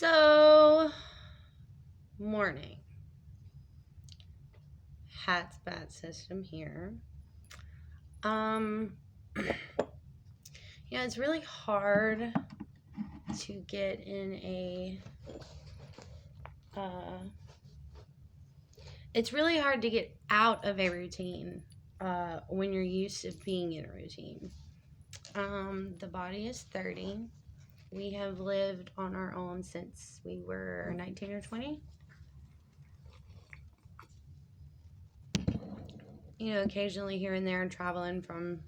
So, morning. Hats bat system here. Um, it's really hard to get in uh, it's really hard to get out of a routine when you're used to being in a routine. The body is 30. We have lived on our own since we were 19 or 20. Occasionally here and there traveling from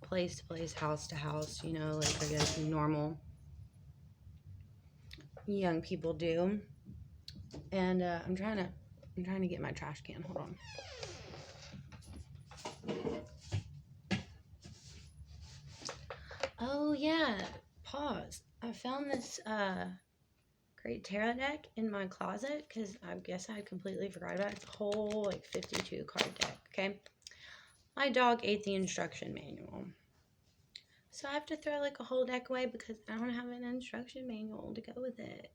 place to place, house to house, like I guess normal young people do. And I'm trying to get my trash can. Hold on. Oh yeah, pause. I found this great tarot deck in my closet because I guess I completely forgot about it. It's a whole 52 card deck. Okay, my dog ate the instruction manual. So I have to throw a whole deck away because I don't have an instruction manual to go with it.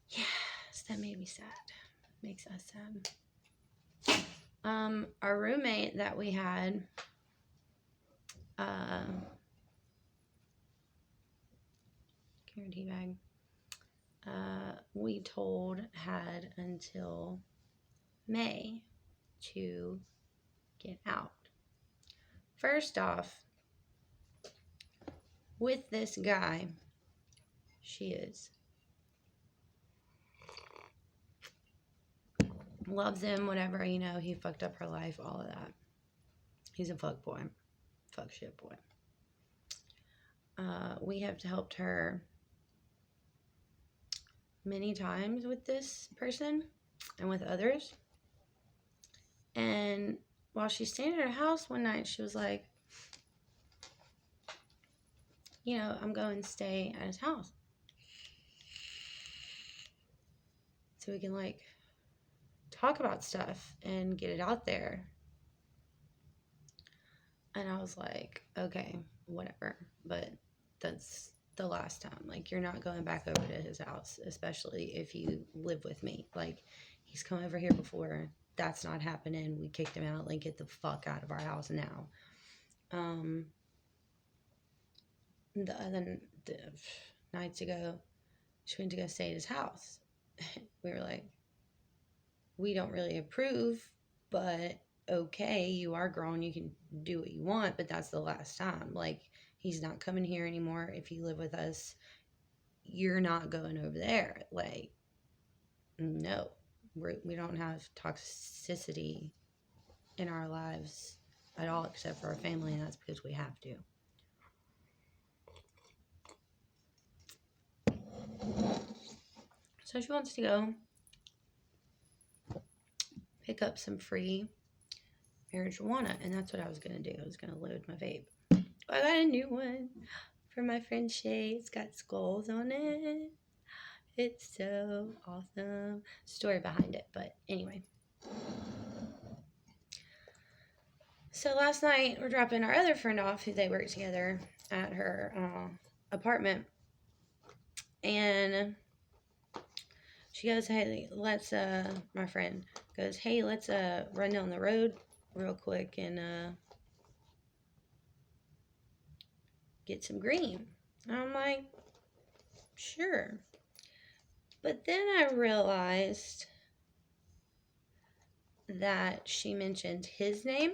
Yes, that made me sad. Makes us sad. Our roommate that we had, guarantee bag, we told had until May to get out. First off, with this guy, she is. Loves him, whatever, he fucked up her life, all of that. He's a fuck boy. Fuck shit boy. We have helped her many times with this person and with others. And while she's staying at her house one night, she was like, I'm going to stay at his house. So we can talk about stuff and get it out there. And I was like, okay, whatever. But that's the last time. You're not going back over to his house, especially if you live with me. He's come over here before. That's not happening. We kicked him out. Get the fuck out of our house now. The nights ago, she went to go stay at his house. We were like, we don't really approve, but okay, you are grown, you can do what you want, but that's the last time. He's not coming here anymore. If you live with us, you're not going over there. No, we don't have toxicity in our lives at all, except for our family, and that's because we have to. So she wants to go pick up some free marijuana, and that's what I was going to do. I was going to load my vape. I got a new one for my friend Shay. It's got skulls on it. It's so awesome. Story behind it, but anyway. So last night, we're dropping our other friend off, who they work together at her apartment. And she goes, hey, let's, my friend goes, hey, let's run down the road real quick and get some green. And I'm like, sure. But then I realized that she mentioned his name,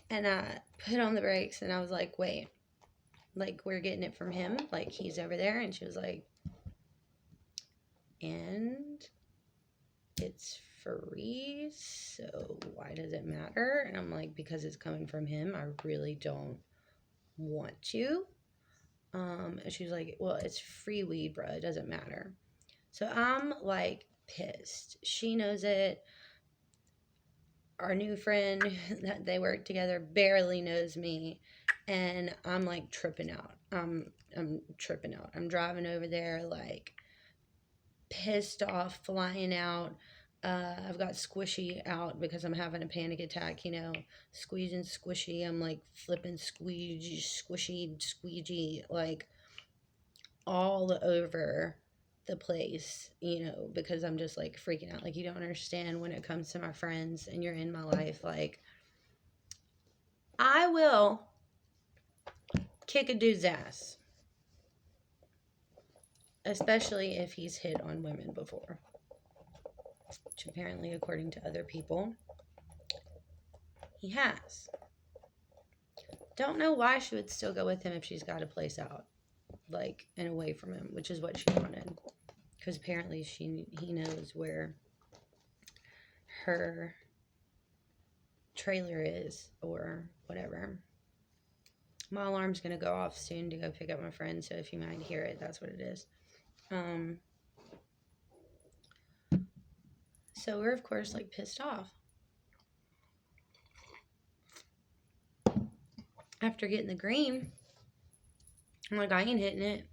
and I put on the brakes, and I was like, wait, we're getting it from him, he's over there. And she was like, and it's free, so why does it matter? And I'm like, because it's coming from him, I really don't want to. And she was like, well, it's free weed, bro, it doesn't matter. So I'm pissed. She knows it. Our new friend that they work together barely knows me, and I'm tripping out. I'm tripping out. I'm driving over there pissed off, flying out. I've got squishy out because I'm having a panic attack, squeezing squishy. I'm flipping squeegee, squishy, squeegee. all over the place, you know, because I'm just like freaking out. Like, you don't understand when it comes to my friends and you're in my life. Like, I will kick a dude's ass, especially if he's hit on women before, which apparently, according to other people, he has. Don't know why she would still go with him if she's got a place out, like, and away from him, which is what she wanted. Because apparently he knows where her trailer is or whatever. My alarm's going to go off soon to go pick up my friend, so if you might hear it, that's what it is. So we're, of course, like, pissed off. After getting the green, I'm like, I ain't hitting it.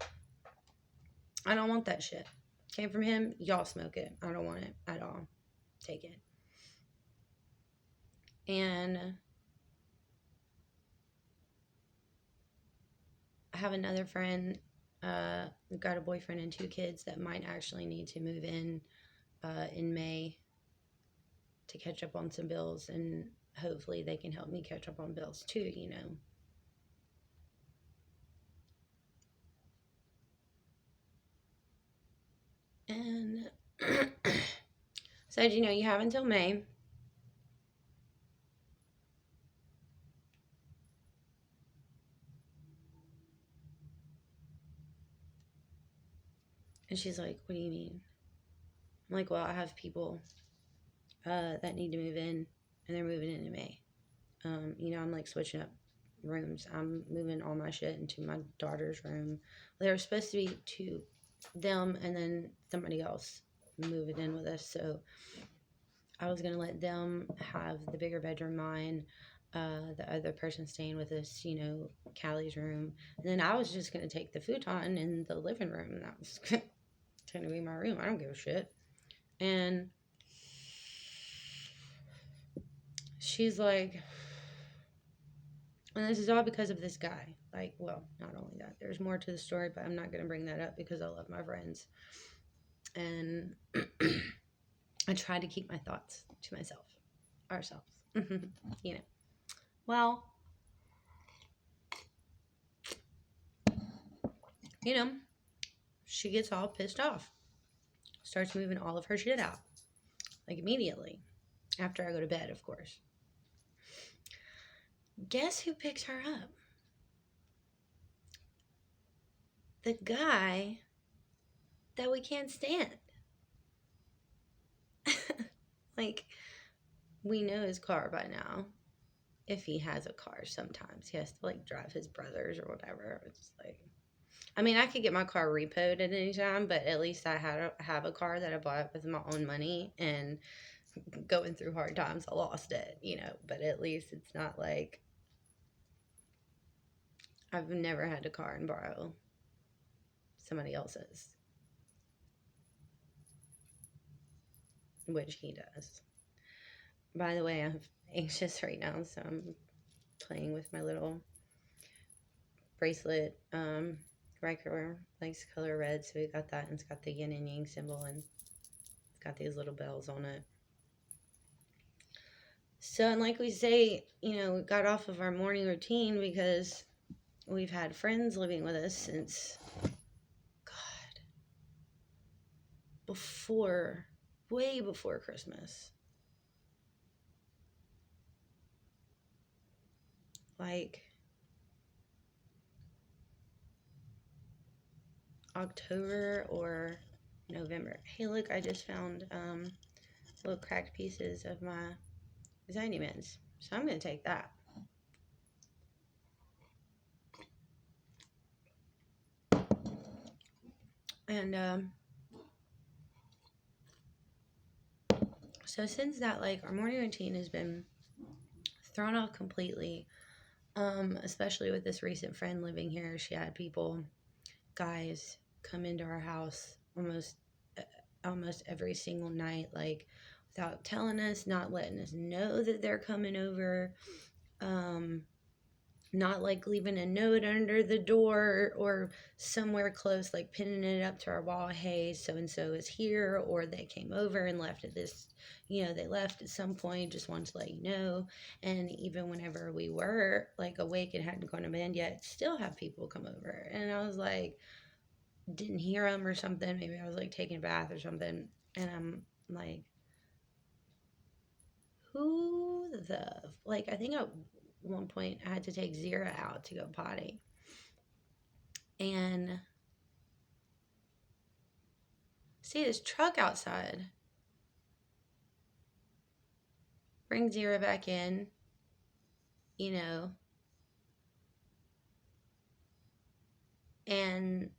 I don't want that shit. Came from him, y'all smoke it. I don't want it at all. Take it. And I have another friend, got a boyfriend and 2 kids that might actually need to move in May to catch up on some bills, and hopefully they can help me catch up on bills too, you know. And said, you know, you have until May. And she's like, what do you mean? I'm like, well, I have people that need to move in, and they're moving in May. You know, I'm like switching up rooms. I'm moving all my shit into my daughter's room. They were supposed to be to them and then somebody else moving in with us. So I was going to let them have the bigger bedroom, mine, the other person staying with us, you know, Callie's room. And then I was just going to take the futon in the living room. And that was going to be my room. I don't give a shit. And she's like, and this is all because of this guy. Like, well, not only that, there's more to the story, but I'm not going to bring that up because I love my friends. And I try to keep my thoughts to myself, ourselves, you know. Well, you know, she gets all pissed off, starts moving all of her shit out, like immediately, after I go to bed, of course. Guess who picks her up? The guy that we can't stand. Like, we know his car by now. If he has a car, sometimes he has to like drive his brothers or whatever. It's like, I mean, I could get my car repoed at any time, but at least I have a car that I bought with my own money, and going through hard times, I lost it, you know. But at least it's not like I've never had a car and borrow somebody else's, which he does. By the way, I'm anxious right now, so I'm playing with my little bracelet. Riker likes color red, so we got that, and it's got the yin and yang symbol, and it's got these little bells on it. So, and like we say, you know, we got off of our morning routine because we've had friends living with us since, God, way before Christmas. Like October or November. Hey, look, I just found little cracked pieces of my anxiety meds. So I'm going to take that. And so since that, like, our morning routine has been thrown off completely, especially with this recent friend living here. She had guys, come into our house almost every single night, like, without telling us, not letting us know that they're coming over. not like leaving a note under the door or somewhere close, like pinning it up to our wall, hey, so and so is here, or they came over and left at this, they left at some point, just wanted to let you know. And even whenever we were like awake and hadn't gone to bed yet, still have people come over. And I was like, didn't hear them or something. Maybe I was like taking a bath or something. And I'm like, who the, like, I think at one point I had to take Zira out to go potty. And see this truck outside. Bring Zira back in, you know, and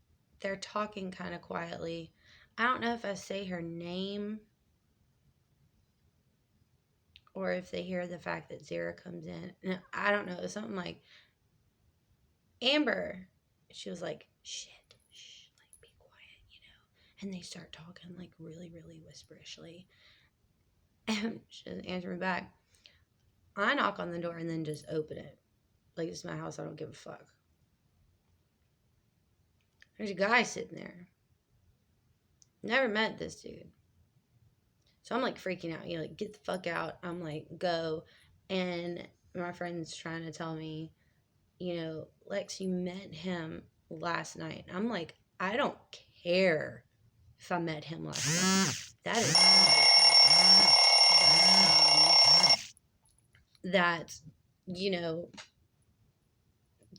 they're talking kind of quietly. I don't know if I say her name or if they hear the fact that Zira comes in. No, I don't know. It's something like, Amber. She was like, shit, shh, like be quiet. And they start talking like really, really whisperishly. And she doesn't answer me back. I knock on the door and then just open it. Like, it's my house. I don't give a fuck. There's a guy sitting there. Never met this dude. So I'm like freaking out, like, get the fuck out. I'm like, go. And my friend's trying to tell me, Lex, you met him last night. I'm like, I don't care if I met him last night. That is that,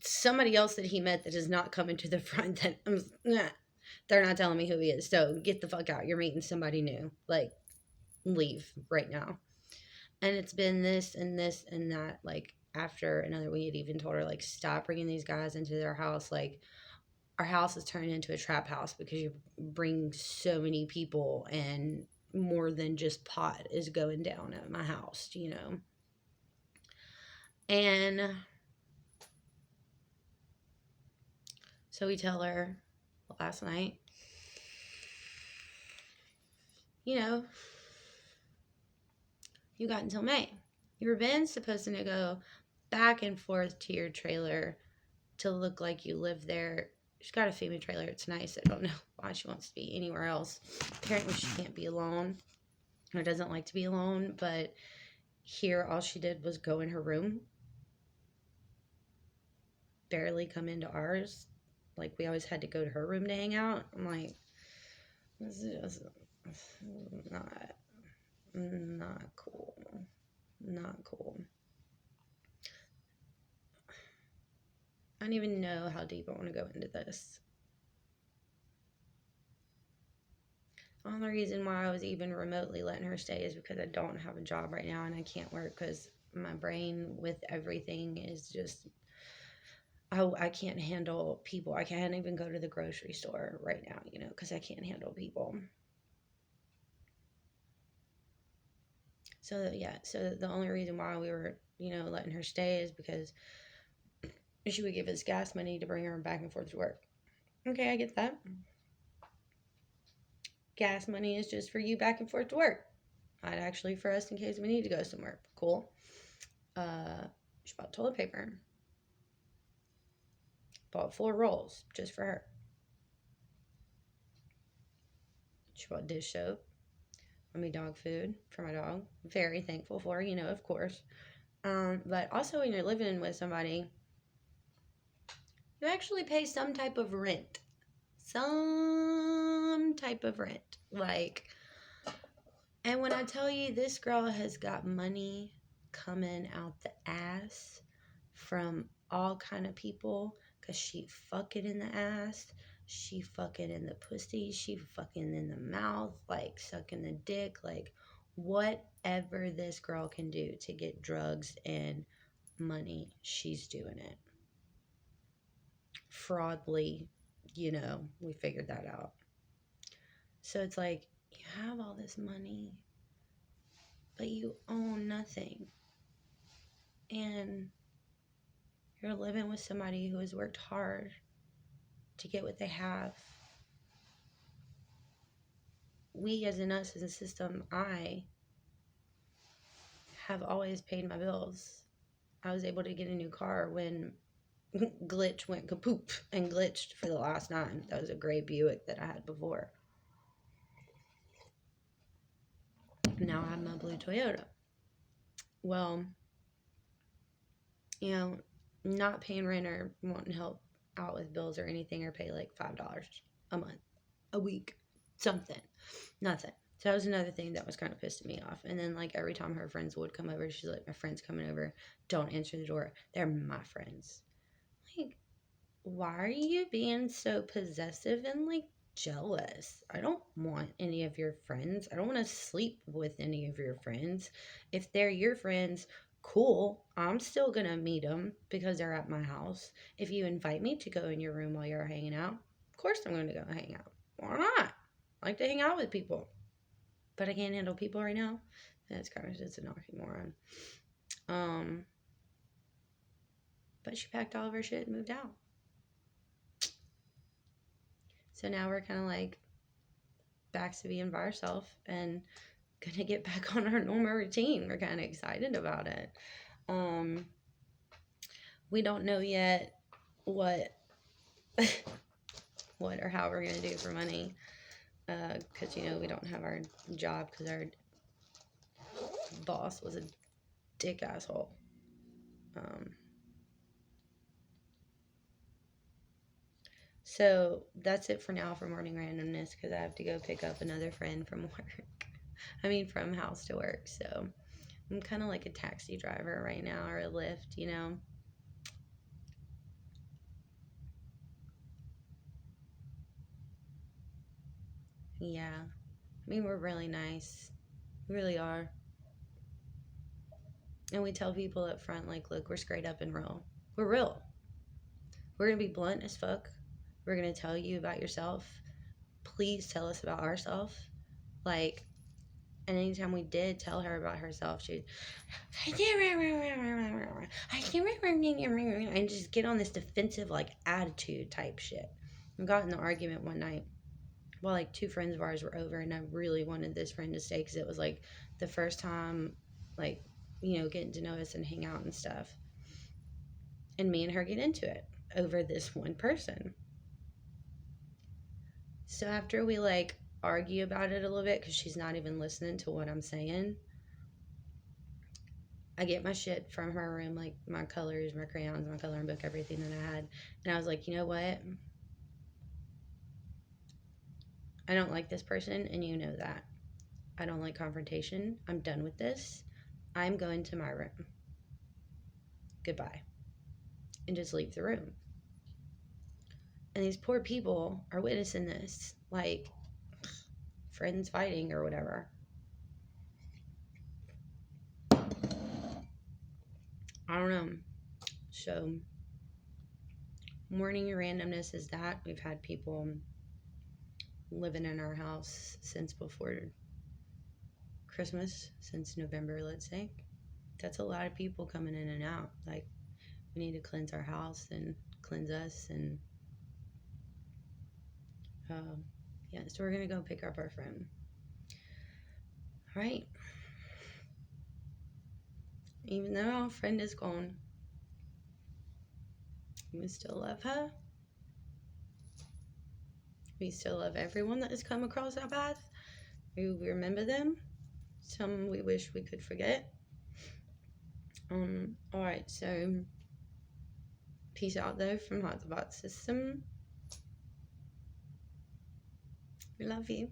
somebody else that he met that is not coming to the front, that they're not telling me who he is. So get the fuck out. You're meeting somebody new. Like, leave right now. And it's been this and this and that. Like, after another, we had even told her, like, stop bringing these guys into their house. Like, our house is turning into a trap house because you bring so many people, and more than just pot is going down at my house, And so we tell her last night, you got until May. You've been supposed to go back and forth to your trailer to look like you live there. She's got a FEMA trailer. It's nice. I don't know why she wants to be anywhere else. Apparently she can't be alone or doesn't like to be alone. But here, all she did was go in her room, barely come into ours. Like, we always had to go to her room to hang out. I'm like, this is not cool. Not cool. I don't even know how deep I want to go into this. The only reason why I was even remotely letting her stay is because I don't have a job right now and I can't work because my brain with everything is just, I can't handle people. I can't even go to the grocery store right now, because I can't handle people. So, yeah, so the only reason why we were, letting her stay is because she would give us gas money to bring her back and forth to work. Okay, I get that. Gas money is just for you back and forth to work. Not actually for us in case we need to go somewhere. Cool. She bought toilet paper. Bought 4 rolls just for her. She bought dish soap. Bought me dog food for my dog. Very thankful for, of course. But also, when you're living with somebody, you actually pay some type of rent. Some type of rent. Like, and when I tell you, this girl has got money coming out the ass from all kind of people, because she fucking in the ass, she fucking in the pussy, she fucking in the mouth, like sucking the dick, like whatever this girl can do to get drugs and money, she's doing it. Fraudly, we figured that out. So it's like, you have all this money, but you own nothing. And you're living with somebody who has worked hard to get what they have. We, as in us, as a system, I have always paid my bills. I was able to get a new car when glitch went kapoop and glitched for the last 9. That was a gray Buick that I had before. Now I have my blue Toyota. Well, you know, not paying rent or wanting help out with bills or anything, or pay like $5 a month, a week, something, nothing. So that was another thing that was kind of pissing me off. And then, like, every time her friends would come over, she's like, my friend's coming over, don't answer the door. They're my friends. Like, why are you being so possessive and, like, jealous? I don't want any of your friends. I don't want to sleep with any of your friends. If they're your friends, cool. I'm still going to meet them because they're at my house. If you invite me to go in your room while you're hanging out, of course I'm going to go hang out. Why not? I like to hang out with people. But I can't handle people right now. That's kind of just an oxymoron. But she packed all of her shit and moved out. So now we're kind of like back to being by ourselves and gonna get back on our normal routine. We're kind of excited about it. We don't know yet what or how we're gonna do for money, because we don't have our job because our boss was a dick asshole. So that's it for now for morning randomness, because I have to go pick up another friend from work. From house to work. So I'm kind of like a taxi driver right now, or a Lyft, Yeah. We're really nice. We really are. And we tell people up front, like, look, we're straight up and real. We're real. We're going to be blunt as fuck. We're going to tell you about yourself. Please tell us about ourselves. Like, and anytime we did tell her about herself, she'd and just get on this defensive, like, attitude type shit. We got in an argument one night while, like, 2 friends of ours were over, and I really wanted this friend to stay because it was, like, the first time, like, getting to know us and hang out and stuff. And me and her get into it over this one person. So after we, like, argue about it a little bit because she's not even listening to what I'm saying, I get my shit from her room, like my colors, my crayons, my coloring book, everything that I had. And I was like, you know what? I don't like this person, and you know that. I don't like confrontation. I'm done with this. I'm going to my room. Goodbye. And just leave the room. And these poor people are witnessing this, like, friends fighting or whatever. I don't know. So, morning randomness is that. We've had people living in our house since before Christmas, since November, let's say. That's a lot of people coming in and out. Like, we need to cleanse our house and cleanse us. And yeah, so we're gonna go pick up our friend. All right. Even though our friend is gone, we still love her. We still love everyone that has come across our path. We remember them. Some we wish we could forget. All right, so peace out though from Heart to Heart System. We love you.